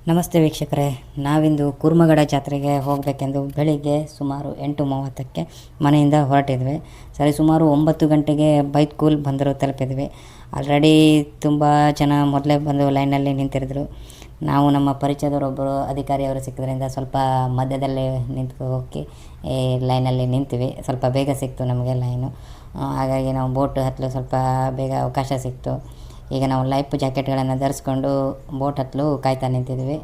ನಮಸ್ತೆ ವೀಕ್ಷಕರೇ, ನಾವಿಂದು ಕೂರ್ಮಗಡ ಜಾತ್ರೆಗೆ ಹೋಗಬೇಕೆಂದು ಬೆಳಿಗ್ಗೆ ಸುಮಾರು 8:30ಕ್ಕೆ ಮನೆಯಿಂದ ಹೊರಟಿದ್ವಿ. ಸುಮಾರು 9 ಗಂಟೆಗೆ ಬೈತ್ಕೂಲ್ ಬಂದರು ತಲುಪಿದ್ವಿ. ಆಲ್ರೆಡಿ ತುಂಬ ಜನ ಮೊದಲೇ ಬಂದು ಲೈನಲ್ಲಿ ನಿಂತಿರಿದ್ರು. ನಾವು ನಮ್ಮ ಪರಿಚಯದವರೊಬ್ಬರು ಅಧಿಕಾರಿಯವರು ಸಿಕ್ಕಿದ್ರಿಂದ ಸ್ವಲ್ಪ ಮಧ್ಯದಲ್ಲೇ ಹೋಗಿ ಲೈನಲ್ಲಿ ನಿಂತೀವಿ. ಸ್ವಲ್ಪ ಬೇಗ ಸಿಕ್ತು ನಮಗೆ ಲೈನು. ಹಾಗಾಗಿ ನಾವು ಬೋಟ್ ಹತ್ತಲು ಸ್ವಲ್ಪ ಬೇಗ ಅವಕಾಶ ಸಿಕ್ತು. ಈಗ ನಾವು ಲೈಫ್ ಜಾಕೆಟ್ಗಳನ್ನು ಧರಿಸ್ಕೊಂಡು ಬೋಟ್ ಹತ್ತಲು ಕಾಯ್ತಾ ನಿಂತಿದ್ವಿ.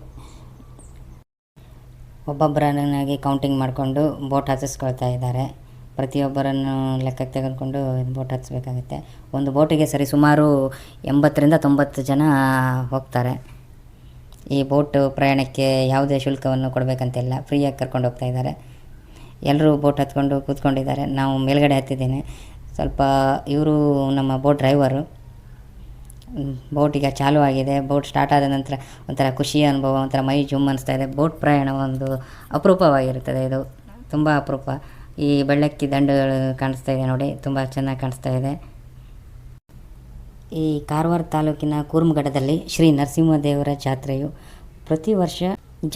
ಒಬ್ಬೊಬ್ಬರನ್ನಾಗಿ ಕೌಂಟಿಂಗ್ ಮಾಡಿಕೊಂಡು ಬೋಟ್ ಹತ್ತಿಸ್ಕೊಳ್ತಾ ಇದ್ದಾರೆ. ಪ್ರತಿಯೊಬ್ಬರನ್ನು ಲೆಕ್ಕಕ್ಕೆ ತೆಗೆದುಕೊಂಡು ಬೋಟ್ ಹತ್ತಿಸ್ಬೇಕಾಗುತ್ತೆ. ಒಂದು ಬೋಟಿಗೆ ಸುಮಾರು 80ರಿಂದ 90 ಜನ ಹೋಗ್ತಾರೆ. ಈ ಬೋಟ್ ಪ್ರಯಾಣಕ್ಕೆ ಯಾವುದೇ ಶುಲ್ಕವನ್ನು ಕೊಡಬೇಕಂತಿಲ್ಲ, ಫ್ರೀಯಾಗಿ ಕರ್ಕೊಂಡು ಹೋಗ್ತಾ ಇದ್ದಾರೆ. ಎಲ್ಲರೂ ಬೋಟ್ ಹತ್ಕೊಂಡು ಕೂತ್ಕೊಂಡಿದ್ದಾರೆ. ನಾವು ಮೇಲ್ಗಡೆ ಹತ್ತಿದ್ದೀನಿ. ಸ್ವಲ್ಪ ಇವರು ನಮ್ಮ ಬೋಟ್ ಡ್ರೈವರು. ಬೋಟ್ ಈಗ ಚಾಲೂ ಆಗಿದೆ. ಬೋಟ್ ಸ್ಟಾರ್ಟ್ ಆದ ನಂತರ ಒಂಥರ ಖುಷಿಯ ಅನುಭವ, ಒಂಥರ ಮೈ ಜುಮ್ ಅನಿಸ್ತಾ ಇದೆ. ಬೋಟ್ ಪ್ರಯಾಣ ಒಂದು ಅಪರೂಪವಾಗಿರುತ್ತದೆ. ಇದು ತುಂಬ ಅಪರೂಪ. ಈ ಬೆಳ್ಳಕ್ಕಿ ದಂಡುಗಳು ಕಾಣಿಸ್ತಾ ಇದೆ ನೋಡಿ, ತುಂಬ ಚೆನ್ನಾಗಿ ಕಾಣಿಸ್ತಾ ಇದೆ. ಈ ಕಾರವಾರ ತಾಲೂಕಿನ ಕೂರ್ಮಗಡದಲ್ಲಿ ಶ್ರೀ ನರಸಿಂಹದೇವರ ಜಾತ್ರೆಯು ಪ್ರತಿ ವರ್ಷ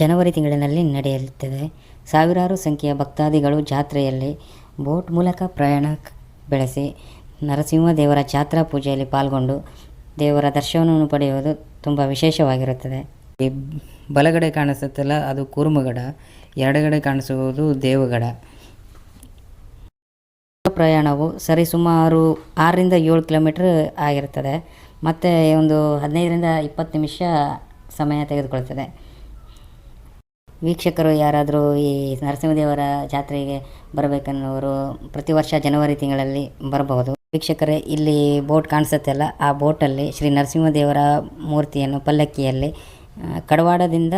ಜನವರಿ ತಿಂಗಳಿನಲ್ಲಿ ನಡೆಯುತ್ತದೆ. ಸಾವಿರಾರು ಸಂಖ್ಯೆಯ ಭಕ್ತಾದಿಗಳು ಜಾತ್ರೆಯಲ್ಲಿ ಬೋಟ್ ಮೂಲಕ ಪ್ರಯಾಣ ಬೆಳೆಸಿ ನರಸಿಂಹದೇವರ ಜಾತ್ರಾ ಪೂಜೆಯಲ್ಲಿ ಪಾಲ್ಗೊಂಡು ದೇವರ ದರ್ಶನವನ್ನು ಪಡೆಯುವುದು ತುಂಬ ವಿಶೇಷವಾಗಿರುತ್ತದೆ. ಈ ಬಲಗಡೆ ಕಾಣಿಸುತ್ತಲ್ಲ, ಅದು ಕೂರ್ಮಗಡ. ಎಡಗಡೆ ಕಾಣಿಸುವುದು ದೇವಗಡ. ಪ್ರಯಾಣವು ಸರಿಸುಮಾರು 6ರಿಂದ 7 ಕಿಲೋಮೀಟ್ರ್ ಆಗಿರುತ್ತದೆ. ಮತ್ತು ಒಂದು 15ರಿಂದ 20 ನಿಮಿಷ ಸಮಯ ತೆಗೆದುಕೊಳ್ತದೆ. ವೀಕ್ಷಕರು ಯಾರಾದರೂ ಈ ನರಸಿಂಹದೇವರ ಜಾತ್ರೆಗೆ ಬರಬೇಕನ್ನೋರು ಪ್ರತಿ ವರ್ಷ ಜನವರಿ ತಿಂಗಳಲ್ಲಿ ಬರಬಹುದು. ವೀಕ್ಷಕರೇ, ಇಲ್ಲಿ ಬೋಟ್ ಕಾಣಿಸುತ್ತಲ್ಲ, ಆ ಬೋಟಲ್ಲಿ ಶ್ರೀ ನರಸಿಂಹದೇವರ ಮೂರ್ತಿಯನ್ನು ಪಲ್ಲಕ್ಕಿಯಲ್ಲಿ ಕಡವಾಡದಿಂದ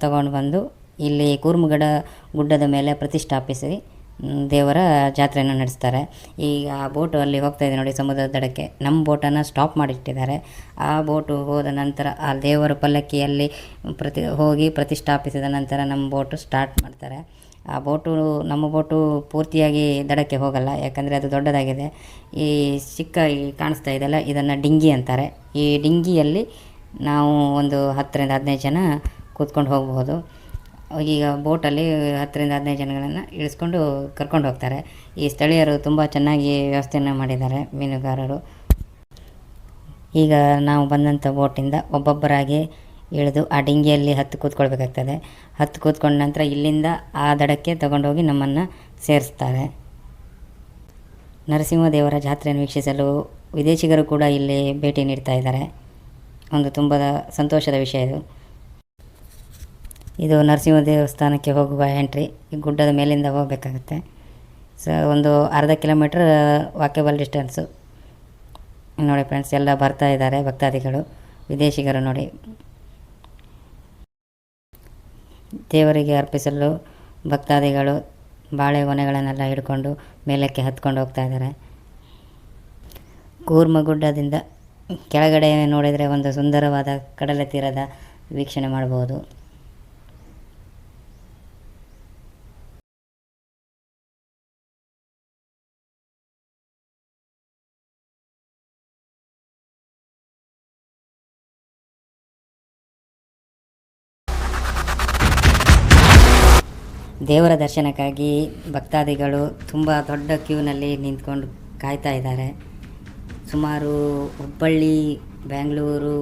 ತಗೊಂಡು ಬಂದು ಇಲ್ಲಿ ಕೂರ್ಮಗಡ ಗುಡ್ಡದ ಮೇಲೆ ಪ್ರತಿಷ್ಠಾಪಿಸಿ ದೇವರ ಜಾತ್ರೆಯನ್ನು ನಡೆಸ್ತಾರೆ. ಈಗ ಆ ಬೋಟು ಅಲ್ಲಿ ಹೋಗ್ತಾ ಇದೆ ನೋಡಿ, ಸಮುದ್ರದ ದಡಕ್ಕೆ. ನಮ್ಮ ಬೋಟನ್ನು ಸ್ಟಾಪ್ ಮಾಡಿಟ್ಟಿದ್ದಾರೆ. ಆ ಬೋಟು ಹೋದ ನಂತರ ಆ ದೇವರ ಪಲ್ಲಕ್ಕಿಯಲ್ಲಿ ಹೋಗಿ ಪ್ರತಿಷ್ಠಾಪಿಸಿದ ನಂತರ ನಮ್ಮ ಬೋಟು ಸ್ಟಾರ್ಟ್ ಮಾಡ್ತಾರೆ. ಆ ಬೋಟು, ನಮ್ಮ ಬೋಟು ಪೂರ್ತಿಯಾಗಿ ದಡಕ್ಕೆ ಹೋಗಲ್ಲ, ಯಾಕಂದರೆ ಅದು ದೊಡ್ಡದಾಗಿದೆ. ಈ ಚಿಕ್ಕ ಕಾಣಿಸ್ತಾ ಇದೆಯಲ್ಲ, ಇದನ್ನು ಡಿಂಗಿ ಅಂತಾರೆ. ಈ ಡಿಂಗಿಯಲ್ಲಿ ನಾವು ಒಂದು 10ರಿಂದ 15 ಜನ ಕೂತ್ಕೊಂಡು ಹೋಗ್ಬೋದು. ಈಗ ಬೋಟಲ್ಲಿ 10ರಿಂದ 15 ಜನಗಳನ್ನು ಇಳಿಸ್ಕೊಂಡು ಕರ್ಕೊಂಡು ಹೋಗ್ತಾರೆ. ಈ ಸ್ಥಳೀಯರು ತುಂಬ ಚೆನ್ನಾಗಿ ವ್ಯವಸ್ಥೆಯನ್ನು ಮಾಡಿದ್ದಾರೆ, ಮೀನುಗಾರರು. ಈಗ ನಾವು ಬಂದಂಥ ಬೋಟಿಂದ ಒಬ್ಬೊಬ್ಬರಾಗಿ ಇಳಿದು ಆ ಡಿಂಗಿಯಲ್ಲಿ ಹತ್ತು ಕೂತ್ಕೊಳ್ಬೇಕಾಗ್ತದೆ. ಹತ್ತು ಕೂತ್ಕೊಂಡ ನಂತರ ಇಲ್ಲಿಂದ ಆ ದಡಕ್ಕೆ ತಗೊಂಡೋಗಿ ನಮ್ಮನ್ನು ಸೇರಿಸ್ತಾರೆ. ನರಸಿಂಹದೇವರ ಜಾತ್ರೆಯನ್ನು ವೀಕ್ಷಿಸಲು ವಿದೇಶಿಗರು ಕೂಡ ಇಲ್ಲಿ ಭೇಟಿ ನೀಡ್ತಾ ಇದ್ದಾರೆ. ಒಂದು ತುಂಬ ಸಂತೋಷದ ವಿಷಯ ಇದು. ಇದು ನರಸಿಂಹ ದೇವಸ್ಥಾನಕ್ಕೆ ಹೋಗುವ ಎಂಟ್ರಿ. ಈ ಗುಡ್ಡದ ಮೇಲಿಂದ ಹೋಗಬೇಕಾಗುತ್ತೆ. ಒಂದು ಅರ್ಧ ಕಿಲೋಮೀಟ್ರ್ ವಾಕೇಬಲ್ ಡಿಸ್ಟೆನ್ಸು. ನೋಡಿ ಫ್ರೆಂಡ್ಸ್, ಎಲ್ಲ ಬರ್ತಾ ಇದ್ದಾರೆ ಭಕ್ತಾದಿಗಳು, ವಿದೇಶಿಗರು ನೋಡಿ. ದೇವರಿಗೆ ಅರ್ಪಿಸಲು ಭಕ್ತಾದಿಗಳು ಬಾಳೆಗೊನೆಗಳನ್ನೆಲ್ಲ ಹಿಡ್ಕೊಂಡು ಮೇಲಕ್ಕೆ ಹತ್ಕೊಂಡು ಹೋಗ್ತಾ ಇದ್ದಾರೆ. ಕೂರ್ಮಗುಡ್ಡದಿಂದ ಕೆಳಗಡೆ ನೋಡಿದರೆ ಒಂದು ಸುಂದರವಾದ ಕಡಲ ತೀರದ ವೀಕ್ಷಣೆ ಮಾಡಬಹುದು. ದೇವರ ದರ್ಶನಕ್ಕಾಗಿ ಭಕ್ತಾದಿಗಳು ತುಂಬ ದೊಡ್ಡ ಕ್ಯೂನಲ್ಲಿ ನಿಂತ್ಕೊಂಡು ಕಾಯ್ತಾ ಇದ್ದಾರೆ. ಸುಮಾರು ಹುಬ್ಬಳ್ಳಿ, ಬೆಂಗಳೂರು,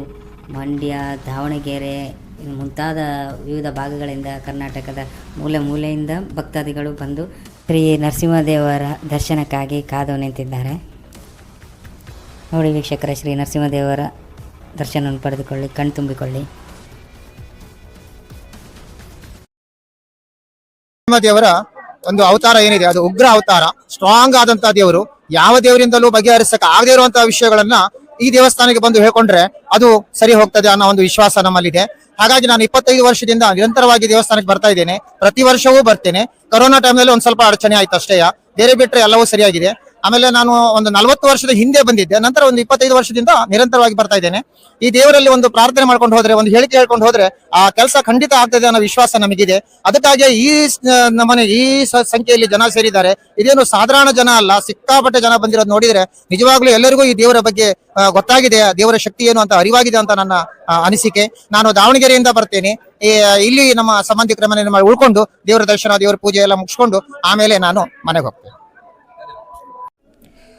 ಮಂಡ್ಯ, ದಾವಣಗೆರೆ ಮುಂತಾದ ವಿವಿಧ ಭಾಗಗಳಿಂದ, ಕರ್ನಾಟಕದ ಮೂಲೆ ಮೂಲೆಯಿಂದ ಭಕ್ತಾದಿಗಳು ಬಂದು ಶ್ರೀ ನರಸಿಂಹದೇವರ ದರ್ಶನಕ್ಕಾಗಿ ಕಾದು ನಿಂತಿದ್ದಾರೆ. ನೋಡಿ ವೀಕ್ಷಕರೇ, ಶ್ರೀ ನರಸಿಂಹದೇವರ ದರ್ಶನವನ್ನು ಪಡೆದುಕೊಳ್ಳಿ, ಕಣ್ತುಂಬಿಕೊಳ್ಳಿ. ದೇವರ ಒಂದು ಅವತಾರ ಏನಿದೆ, ಅದು ಉಗ್ರ ಅವತಾರ, ಸ್ಟ್ರಾಂಗ್ ಆದಂತಹ ದೇವರು. ಯಾವ ದೇವರಿಂದಲೂ ಬಗೆಹರಿಸಕ್ಕೆ ಆಗದೇ ಇರುವಂತಹ ವಿಷಯಗಳನ್ನ ಈ ದೇವಸ್ಥಾನಕ್ಕೆ ಬಂದು ಹೇಳ್ಕೊಂಡ್ರೆ ಅದು ಸರಿ ಹೋಗ್ತದೆ ಅನ್ನೋ ಒಂದು ವಿಶ್ವಾಸ ನಮ್ಮಲ್ಲಿದೆ. ಹಾಗಾಗಿ ನಾನು 25 ವರ್ಷದಿಂದ ನಿರಂತರವಾಗಿ ದೇವಸ್ಥಾನಕ್ಕೆ ಬರ್ತಾ ಇದ್ದೇನೆ. ಪ್ರತಿ ವರ್ಷವೂ ಬರ್ತೇನೆ. ಕೊರೋನಾ ಟೈಮ್ನಲ್ಲಿ ಒಂದ್ ಸ್ವಲ್ಪ ಅಡಚಣೆ ಆಯ್ತು ಅಷ್ಟೇ, ಬೇರೆ ಬಿಟ್ರೆ ಎಲ್ಲವೂ ಸರಿಯಾಗಿದೆ. ಆಮೇಲೆ ನಾನು ಒಂದು 40 ವರ್ಷದ ಹಿಂದೆ ಬಂದಿದ್ದೆ, ನಂತರ ಒಂದು 25 ವರ್ಷದಿಂದ ನಿರಂತರವಾಗಿ ಬರ್ತಾ ಇದ್ದೇನೆ. ಈ ದೇವರಲ್ಲಿ ಒಂದು ಪ್ರಾರ್ಥನೆ ಮಾಡ್ಕೊಂಡು ಹೋದ್ರೆ, ಒಂದು ಹೇಳಿಕೆ ಹೇಳ್ಕೊಂಡು ಹೋದ್ರೆ ಆ ಕೆಲಸ ಖಂಡಿತ ಆಗ್ತದೆ ಅನ್ನೋ ವಿಶ್ವಾಸ ನಮಗಿದೆ. ಅದಕ್ಕಾಗಿ ನಮ್ಮನೆ ಈ ಸಂಖ್ಯೆಯಲ್ಲಿ ಜನ ಸೇರಿದ್ದಾರೆ. ಇದೇನು ಸಾಧಾರಣ ಜನ ಅಲ್ಲ, ಸಿಕ್ಕಾಪಟ್ಟೆ ಜನ ಬಂದಿರೋದು ನೋಡಿದ್ರೆ ನಿಜವಾಗ್ಲೂ ಎಲ್ಲರಿಗೂ ಈ ದೇವರ ಬಗ್ಗೆ ಗೊತ್ತಾಗಿದೆ, ದೇವರ ಶಕ್ತಿ ಏನು ಅಂತ ಅರಿವಾಗಿದೆ ಅಂತ ನನ್ನ ಅನಿಸಿಕೆ. ನಾನು ದಾವಣಗೆರೆಯಿಂದ ಬರ್ತೇನೆ. ಇಲ್ಲಿ ನಮ್ಮ ಸಂಬಂಧಿಕರ ಮನೆ ಉಳ್ಕೊಂಡು ದೇವರ ದರ್ಶನ, ದೇವರ ಪೂಜೆ ಎಲ್ಲ ಮುಗಿಸ್ಕೊಂಡು ಆಮೇಲೆ ನಾನು ಮನೆಗೆ ಹೋಗ್ತೇನೆ.